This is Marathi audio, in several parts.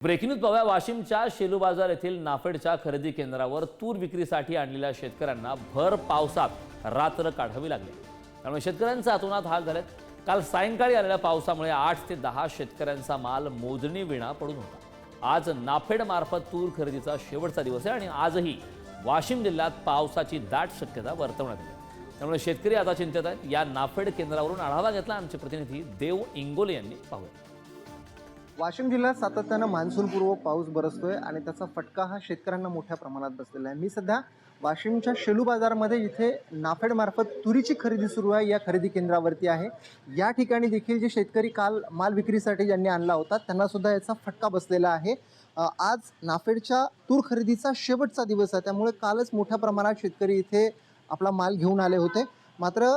ब्रेकिंग न्यूज पाहूया. वाशिमच्या शेलू बाजार येथील नाफेडच्या खरेदी केंद्रावर तूर विक्रीसाठी आणलेल्या शेतकऱ्यांना भर पावसात रात्र काढावी लागली. त्यामुळे शेतकऱ्यांचा अतोनात हाल झालेत. काल सायंकाळी आलेल्या पावसामुळे 8 ते 10 शेतकऱ्यांचा माल मोजणी विना पडून होता. आज नाफेड मार्फत तूर खरेदीचा शेवटचा दिवस आहे आणि आजही वाशिम जिल्ह्यात पावसाची दाट शक्यता वर्तवण्यात आली. त्यामुळे शेतकरी आता चिंतेत आहेत. या नाफेड केंद्रावरून आढावा घेतला आमचे प्रतिनिधी देव इंगोले यांनी. पाहूया. वाशिम जिल्ह्यात सातत्यानं मान्सूनपूर्व पाऊस बरसतोय आणि त्याचा फटका हा शेतकऱ्यांना मोठ्या प्रमाणात बसलेला आहे. मी सध्या वाशिमच्या शेलू बाजारमध्ये इथे नाफेड मार्फत तुरीची खरेदी सुरू आहे या खरेदी केंद्रावरती आहे. या ठिकाणी देखील जे शेतकरी काल माल विक्रीसाठी ज्यांनी आणला होता त्यांना सुद्धा याचा फटका बसलेला आहे. आज नाफेडच्या तूर खरेदीचा शेवटचा दिवस आहे, त्यामुळे कालच मोठ्या प्रमाणात शेतकरी इथे आपला माल घेऊन आले होते. मात्र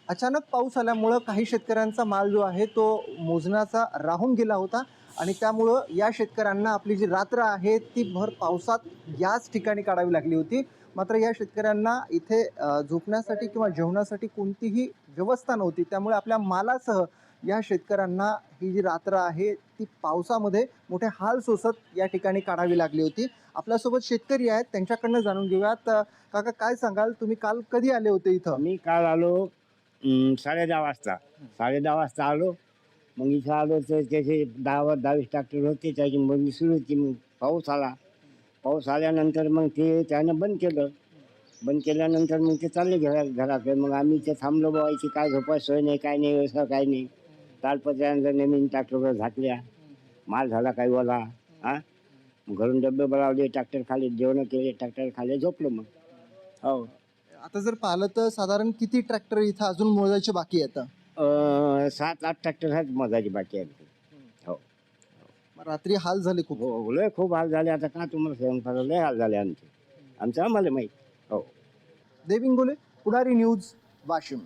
अचानक पाऊस आल्यामुळं काही शेतकऱ्यांचा माल जो आहे तो मोजण्याचा राहून गेला होता आणि त्यामुळं या शेतकऱ्यांना आपली जी रात्र आहे ती भर पावसात याच ठिकाणी काढावी लागली होती. मात्र या शेतकऱ्यांना इथे झोपण्यासाठी किंवा जेवणासाठी कोणतीही व्यवस्था नव्हती, त्यामुळे आपल्या मालासह या शेतकऱ्यांना ही जी रात्र आहे ती पावसामध्ये मोठे हाल सोसत या ठिकाणी काढावी लागली होती. आपल्यासोबत शेतकरी आहेत, त्यांच्याकडनं जाणून घेऊयात. काका, काय सांगाल, तुम्ही काल कधी आले होते इथं? मी काल आलो 10:30 वाजता आलो. मग इथं आलो तर त्याचे 10-20 ट्रॅक्टर होते, त्याची मग सुरू होती. मग पाऊस आल्यानंतर मग ते त्यानं बंद केल्यानंतर मग ते चालले घराकडे. मग आम्ही ते थांबलो, बाबायची काय झोपायची सोय नाही, काय नाही, व्यवस्था काय नाही. तालपत्र्यानंतर नवीन ट्रॅक्टरवर झाकल्या, माल झाला काही ओला. घरून डबे बनवले, ट्रॅक्टर खाली जेवण केले, ट्रॅक्टर खाली झोपलो. मग हो, आता जर पाहिलं तर साधारण किती ट्रॅक्टर इथं अजून मोजायचे बाकी आहेत? 7-8 ट्रॅक्टर आहेत मोजायची बाकी आहेत. हो, रात्री हाल झाले खूप. हो, लय खूप हाल झाले. आता का तुम्हाला स्वयंपाक लय हाल झाले आमचे आम्हाला माहीत. हो. देव इंगोले, पुढारी न्यूज, वाशिम.